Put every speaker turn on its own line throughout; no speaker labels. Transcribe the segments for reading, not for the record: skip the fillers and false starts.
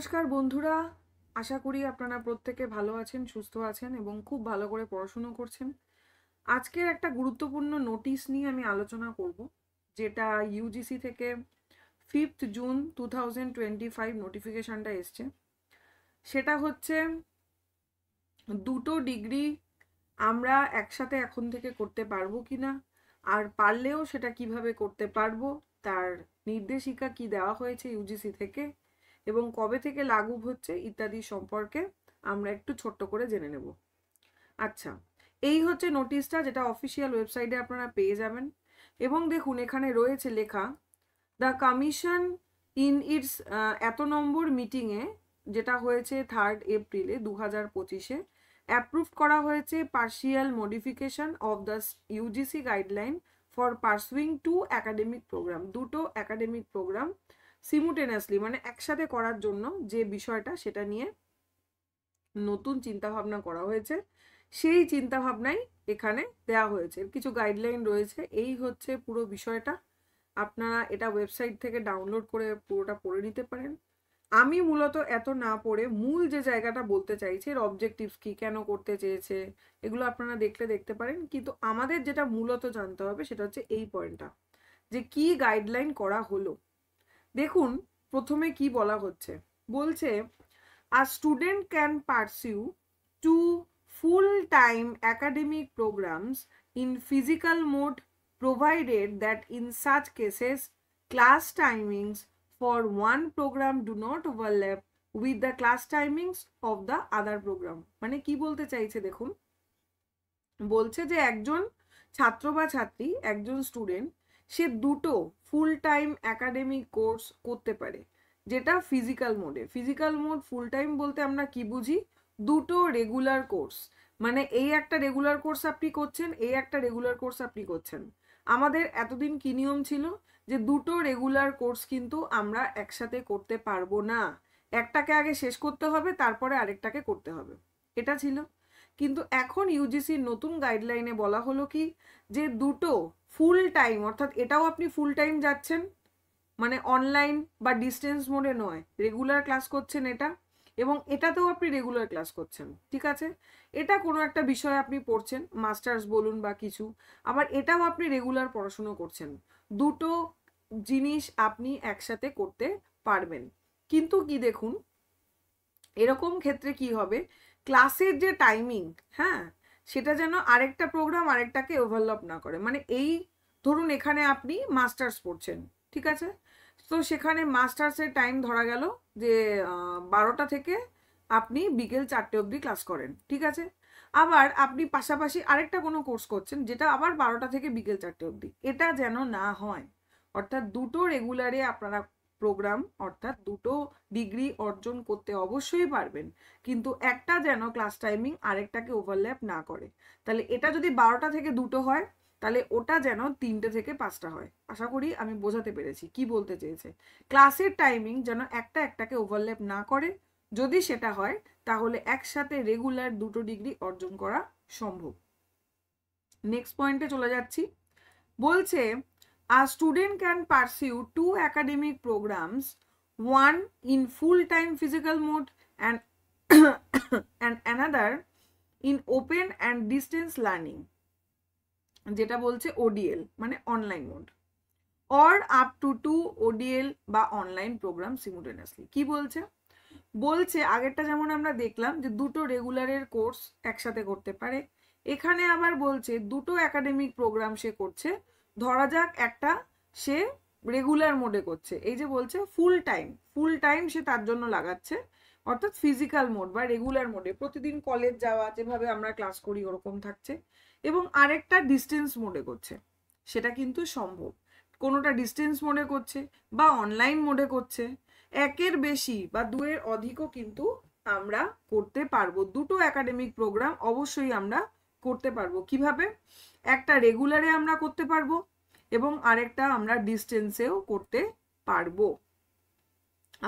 নমস্কার বন্ধুরা, আশা করি আপনারা প্রত্যেকে ভালো আছেন, সুস্থ আছেন এবং খুব ভালো করে পড়াশুনো করছেন। আজকের একটা গুরুত্বপূর্ণ নোটিশ নিয়ে আমি আলোচনা করব, যেটা ইউজিসি থেকে 5th জুন 2025 নোটিফিকেশনটা এসছে। সেটা হচ্ছে দুটো ডিগ্রি আমরা একসাথে এখন থেকে করতে পারবো কিনা, আর পারলেও সেটা কিভাবে করতে পারবো, তার নির্দেশিকা কি দেওয়া হয়েছে ইউজিসি থেকে এবং কবে থেকে লাগু হচ্ছে ইত্যাদি সম্পর্কে আমরা একটু ছোট্ট করে জেনে নেব। আচ্ছা, এই হচ্ছে নোটিশটা, যেটা অফিসিয়াল ওয়েবসাইটে আপনারা পেয়ে যাবেন। এবং দেখুন এখানে রয়েছে লেখা, দ্য কমিশন ইন ইটস এত নম্বর মিটিংয়ে, যেটা হয়েছে 3rd এপ্রিলে 2025-এ, অ্যাপ্রুভ করা হয়েছে partial modification of the UGC guideline for pursuing two academic program. দুটো একাডেমিক প্রোগ্রাম সিমুলটেনিয়াসলি মানে একসাথে করার জন্য যে বিষয়টা, সেটা নিয়ে নতুন চিন্তাভাবনা করা হয়েছে। সেই চিন্তাভাবনাই এখানে দেওয়া হয়েছে, কিছু গাইডলাইন রয়েছে। এই হচ্ছে পুরো বিষয়টা। আপনারা এটা ওয়েবসাইট থেকে ডাউনলোড করে পুরোটা পড়ে নিতে পারেন। আমি মূলত এত না পড়ে মূল যে জায়গাটা বলতে চাইছে, এর অবজেক্টিভস কি, কেন করতে চেয়েছে, এগুলো আপনারা দেখতে পারেন। কিন্তু আমাদের যেটা মূলত জানতে হবে সেটা হচ্ছে এই পয়েন্টটা, যে কি গাইডলাইন করা হলো। দেখুন প্রথমে কি বলা হচ্ছে, বলছে a student can pursue two full-time academic programs in physical mode provided that in such cases class timings for one program do not overlap with the class timings of the other program। মানে কি বলতে চাইছে দেখুন, বলছে যে একজন ছাত্র বা ছাত্রী, একজন স্টুডেন্ট, সে দুটো ফুল টাইম একাডেমিক কোর্স করতে পারে, যেটা ফিজিক্যাল মোডে। ফিজিক্যাল মোড ফুল টাইম বলতে আমরা কি বুঝি, দুটো রেগুলার কোর্স, মানে এই একটা রেগুলার কোর্স আপনি করছেন, এই একটা রেগুলার কোর্স আপনি করছেন। আমাদের এতদিন কি নিয়ম ছিল, যে দুটো রেগুলার কোর্স কিন্তু আমরা একসাথে করতে পারবো না, একটাকে আগে শেষ করতে হবে, তারপরে আরেকটাকে করতে হবে, এটা ছিল। কিন্তু এখন ইউজিসির নতুন গাইডলাইনে বলা হলো কি, যে দুটো ফুল টাইম, অর্থাৎ এটাও আপনি ফুল টাইম যাচ্ছেন, মানে অনলাইন বা ডিস্টেন্স মোডে নয়, রেগুলার ক্লাস করছেন এটা, এবং এটাতেও আপনি রেগুলার ক্লাস করছেন, ঠিক আছে। এটা কোনো একটা বিষয় আপনি পড়ছেন, মাস্টার্স বলুন বা কিছু, আবার এটাও আপনি রেগুলার পড়াশুনো করছেন। দুটো জিনিস আপনি একসাথে করতে পারবেন। কিন্তু কি দেখুন, এরকম ক্ষেত্রে কি হবে, ক্লাসের যে টাইমিং, হ্যাঁ, সেটা যেন আরেকটা প্রোগ্রাম আরেকটাকে ওভারল্যাপ না করে। মানে এই ধরুন এখানে আপনি মাস্টার্স পড়ছেন, ঠিক আছে, তো সেখানে মাস্টার্সের টাইম ধরা গেল যে 12টা থেকে আপনি বিকেল 4টে অবধি ক্লাস করেন, ঠিক আছে। আবার আপনি পাশাপাশি আরেকটা কোনো কোর্স করছেন, যেটা আবার 12টা থেকে বিকেল 4টে অবধি। এটা যেন না হয়, অর্থাৎ দুটো রেগুলারে আপনারা প্রোগ্রাম, অর্থাৎ দুটো ডিগ্রি অর্জন করতে অবশ্যই পারবেন, কিন্তু একটা যেন ক্লাস টাইমিং আরেকটাকে ওভারল্যাপ না করে। তাহলে এটা যদি 12টা থেকে 2টো হয়, তাহলে ওটা যেন 3টে থেকে 5টা হয়। আশা করি আমি বোঝাতে পেরেছি কি বলতে চেয়েছে। ক্লাসের টাইমিং যেন একটা একটাকে ওভারল্যাপ না করে, যদি সেটা হয় তাহলে একসাথে রেগুলার দুটো ডিগ্রি অর্জন করা সম্ভব। নেক্সট পয়েন্টে চলে যাচ্ছি, বলছে a student can pursue two academic programs, one in full-time physical mode and and another in open and distance learning, যেটা বলছে ODL মানে online mode, or up to 2 ODL বা অনলাইন প্রোগ্রাম সিমুলটেনিয়াসলি। কি বলছে, বলছে আগেরটা যেমন আমরা দেখলাম যে দুটো রেগুলারের কোর্স একসাথে করতে পারে, এখানে আবার বলছে দুটো একাডেমিক প্রোগ্রাম সে করছে। ধরা যাক একটা সে রেগুলার মোডে করছে, এই যে বলছে ফুল টাইম সে তার জন্য লাগাচ্ছে, অর্থাৎ ফিজিক্যাল মোড বা রেগুলার মোডে প্রতিদিন কলেজ যাওয়া, যেভাবে আমরা ক্লাস করি ওরকম থাকছে, এবং আরেকটা ডিস্টেন্স মোডে করছে। সেটা কিন্তু সম্ভব, কোনোটা ডিস্টেন্স মোডে করছে বা অনলাইন মোডে করছে, একের বেশি বা দুয়ের অধিকও কিন্তু আমরা করতে পারবো। দুটো একাডেমিক প্রোগ্রাম অবশ্যই আমরা করতে পারবো। কিভাবে, একটা রেগুলারে আমরা করতে পারবো এবং আরেকটা আমরা ডিস্টেন্সেও করতে পারবো।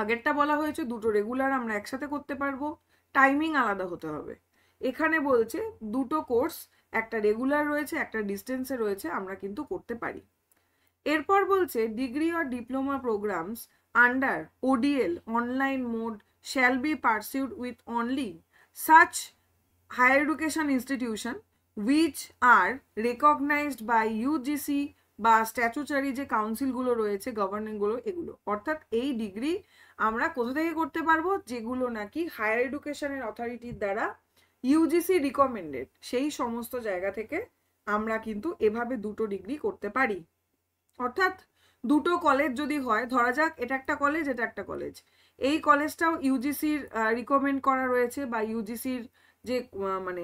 আগেরটা বলা হয়েছে দুটো রেগুলার আমরা একসাথে করতে পারবো, টাইমিং আলাদা হতে হবে। এখানে বলছে দুটো কোর্স, একটা রেগুলার রয়েছে একটা ডিস্টেন্সে রয়েছে, আমরা কিন্তু করতে পারি। এরপর বলছে degree or diploma programs under ODL online mode shall be pursued with only such higher education institution which are recognized by UGC বা স্ট্যাচুটারি যে কাউন্সিলগুলো রয়েছে গভর্নমেন্টগুলো, এগুলো অর্থাৎ এই ডিগ্রি আমরা কোথা থেকে করতে পারবো, যেগুলো নাকি হায়ার এডুকেশনের অথরিটির দ্বারা ইউজিসি রিকমেন্ডেড, সেই সমস্ত জায়গা থেকে আমরা কিন্তু এভাবে দুটো ডিগ্রি করতে পারি। অর্থাৎ দুটো কলেজ যদি হয়, ধরা যাক এটা একটা কলেজ, এটা একটা কলেজ, এই কলেজটাও ইউজিসির রিকমেন্ড করা রয়েছে বা ইউজিসির যে মানে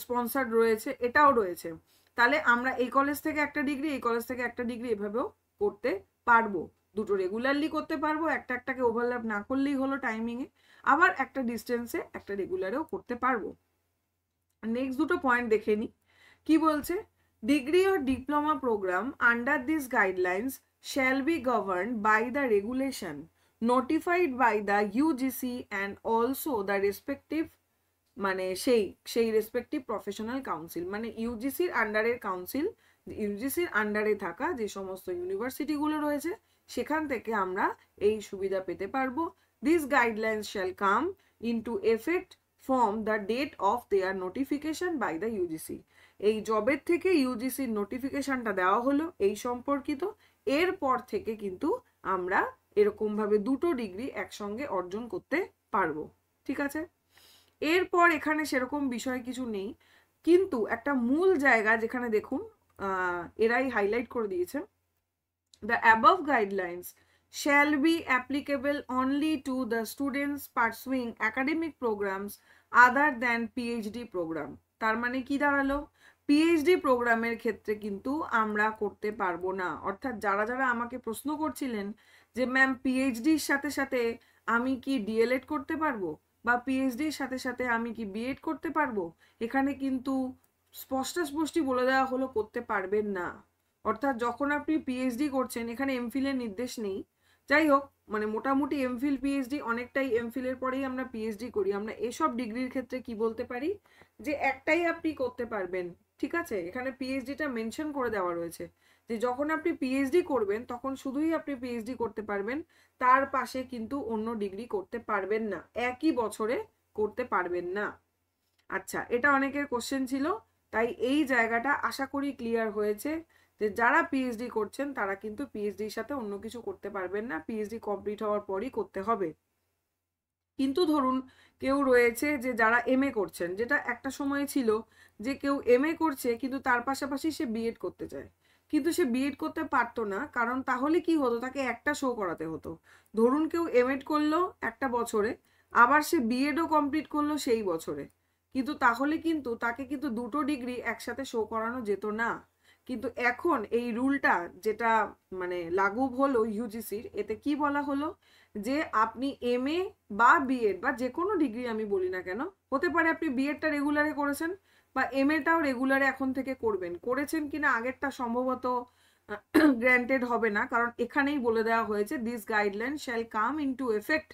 স্পন্সার্ড রয়েছে, এটাও রয়েছে, তাহলে আমরা এই কলেজ থেকে একটা ডিগ্রি, এই কলেজ থেকে একটা ডিগ্রি এভাবেও করতে পারবো। দুটো রেগুলারলি করতে পারবো, একটাকে ওভারল্যাপ না করলেই হলো টাইমিংয়ে, আবার একটা ডিস্টেন্সে একটা রেগুলারেও করতে পারবো। নেক্সট দুটো পয়েন্ট দেখে নিই কি বলছে। Degree or diploma program under these guidelines shall be governed by the regulation notified by the UGC and also the respective মানে সেই রেসপেক্টিভ প্রফেশনাল কাউন্সিল, মানে ইউজিসির আন্ডারের কাউন্সিল, ইউজিসির আন্ডারে থাকা যে সমস্ত ইউনিভার্সিটিগুলো রয়েছে সেখান থেকে আমরা এই সুবিধা পেতে পারবো। This guidelines shall come into effect from the date of their notification by the UGC. এই জবের থেকে ইউজিসির নোটিফিকেশনটা দেওয়া হলো এই সম্পর্কিত, এরপর থেকে কিন্তু আমরা এরকমভাবে দুটো ডিগ্রি একসঙ্গে অর্জন করতে পারবো। ঠিক আছে, এরপর এখানে সেরকম বিষয় কিছু নেই, কিন্তু একটা মূল জায়গা যেখানে দেখুন এরাই হাইলাইট করে দিয়েছে, the above guidelines shall be applicable only to the students pursuing academic programs other than PhD program। তার মানে কি দাঁড়ালো, পিএইচডি প্রোগ্রামের ক্ষেত্রে কিন্তু আমরা করতে পারবো না। অর্থাৎ যারা যারা আমাকে প্রশ্ন করছিলেন যে ম্যাম পিএইচডির সাথে সাথে আমি কি ডিএলএড করতে পারবো বা পিএইচডির সাথে সাথে আমি কি বিএড করতে পারবো, এখানে কিন্তু স্পষ্টস্পষ্টই বলে দেওয়া হলো করতে পারবেন না। অর্থাৎ যখন আপনি পিএইচডি করছেন, এখানে এমফিলের নির্দেশ নেই, যাই হোক মানে মোটামুটি এমফিল পিএইচডি অনেকটাই এমফিলের পরেই আমরা পিএইচডি করি, আমরা এসব ডিগ্রির ক্ষেত্রে কি বলতে পারি যে একটাই আপনি করতে পারবেন। ঠিক আছে, এখানে পিএইচডিটা মেনশন করে দেওয়া রয়েছে যে যখন আপনি পিএইচডি করবেন তখন শুধুই আপনি পিএইচডি করতে পারবেন, তার পাশে কিন্তু অন্য ডিগ্রি করতে পারবেন না, একই বছরে করতে পারবেন না। আচ্ছা, এটা অনেকের কোশ্চেন ছিল, তাই এই জায়গাটা আশা করি ক্লিয়ার হয়েছে যে যারা পিএইচডি করছেন তারা কিন্তু পিএইচডির সাথে অন্য কিছু করতে পারবেন না, পিএইচডি কমপ্লিট হওয়ার পরই করতে হবে। কিন্তু ধরুন কেউ রয়েছে যে যারা এমএ করছেন, যেটা একটা সময় ছিল যে কেউ এমএ করছে কিন্তু তার পাশাপাশি সে বিএড করতে চায়, কিন্তু সে বিএড করতে পারতো না, কারণ তাহলে কি হতো, তাকে একটা শো করাতে হতো। ধরুন কেউ এমএড করলো একটা বছরে, আবার সে বিএডও কমপ্লিট করলো সেই বছরে, কিন্তু তাহলে কিন্তু তাকে কিন্তু দুটো ডিগ্রি একসাথে শো করানো যেত না। কিন্তু এখন এই রুলটা যেটা মানে লাগু হলো ইউজিসির, এতে কি বলা হলো যে আপনি এমএ বা বিএড বা যে কোনো ডিগ্রি আমি বলি না কেন, হতে পারে আপনি বিএডটা রেগুলারে করেছেন বা এমএটাও রেগুলারে এখন থেকে করবেন, করেছেন কিনা আগেরটা সম্ভবত গ্র্যান্টেড হবে না, কারণ এখানেই বলে দেওয়া হয়েছে this guideline shall come into effect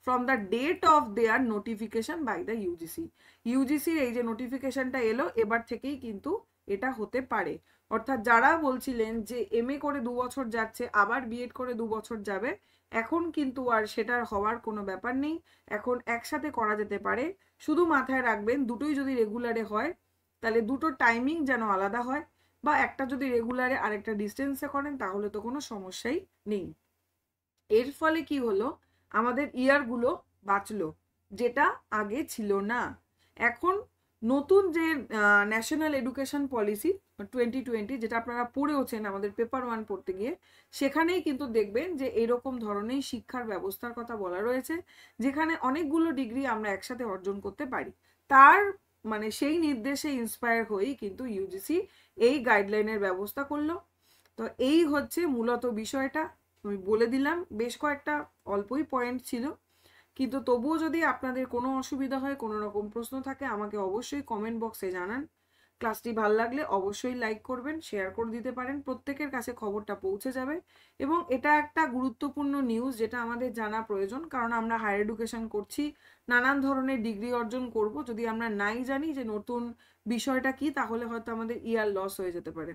from the date of their notification by the UGC. ইউজিসির এই যে নোটিফিকেশনটা এলো এবার থেকেই কিন্তু এটা হতে পারে। অর্থাৎ যারা বলছিলেন যে এমএ করে 2 বছর যাচ্ছে আবার বিএড করে 2 বছর যাবে, এখন কিন্তু আর সেটার হওয়ার কোনো ব্যাপার নেই, এখন একসাথে করা যেতে পারে। শুধু মাথায় রাখবেন দুটোই যদি রেগুলারে হয় তাহলে দুটো টাইমিং যেন আলাদা হয়, বা একটা যদি রেগুলারে আরেকটা ডিস্টেন্সে করেন তাহলে তো কোনো সমস্যাই নেই। এর ফলে কি হলো, আমাদের ইয়ারগুলো বাঁচলো, যেটা আগে ছিল না। এখন নতুন যে ন্যাশনাল এডুকেশন পলিসি 2020 যেটা আপনারা পড়েওছেন আমাদের পেপার 1 পড়তে গিয়ে, সেখানেই কিন্তু দেখবেন যে এরকম ধরনের শিক্ষার ব্যবস্থার কথা বলা রয়েছে, যেখানে অনেকগুলো ডিগ্রি আমরা একসাথে অর্জন করতে পারি। তার মানে সেই নির্দেশে ইন্সপায়ার হয়েই কিন্তু ইউজিসি এই গাইডলাইনের ব্যবস্থা করলো। তো এই হচ্ছে মূলত বিষয়টা, আমি বলে দিলাম, বেশ কয়েকটা অল্পই পয়েন্ট ছিল, কিন্তু তবুও যদি আপনাদের কোনো অসুবিধা হয়, কোনো রকম প্রশ্ন থাকে, আমাকে অবশ্যই কমেন্ট বক্সে জানান। ক্লাসটি ভালো লাগলে অবশ্যই লাইক করবেন, শেয়ার করে দিতে পারেন, প্রত্যেকের কাছে খবরটা পৌঁছে যাবে। এবং এটা একটা গুরুত্বপূর্ণ নিউজ যেটা আমাদের জানা প্রয়োজন, কারণ আমরা হায়ার এডুকেশন করছি, নানান ধরনের ডিগ্রি অর্জন করব, যদি আমরা নাই জানি যে নতুন বিষয়টা কি তাহলে হয়তো আমাদের ইয়ার লস হয়ে যেতে পারে,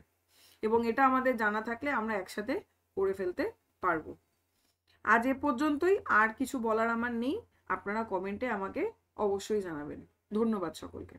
এবং এটা আমাদের জানা থাকলে আমরা একসাথে করে ফেলতে পারবো। আজ এ পর্যন্তই, আর কিছু বলার আমার নেই। আপনারা কমেন্টে আমাকে অবশ্যই জানাবেন। ধন্যবাদ সকলকে।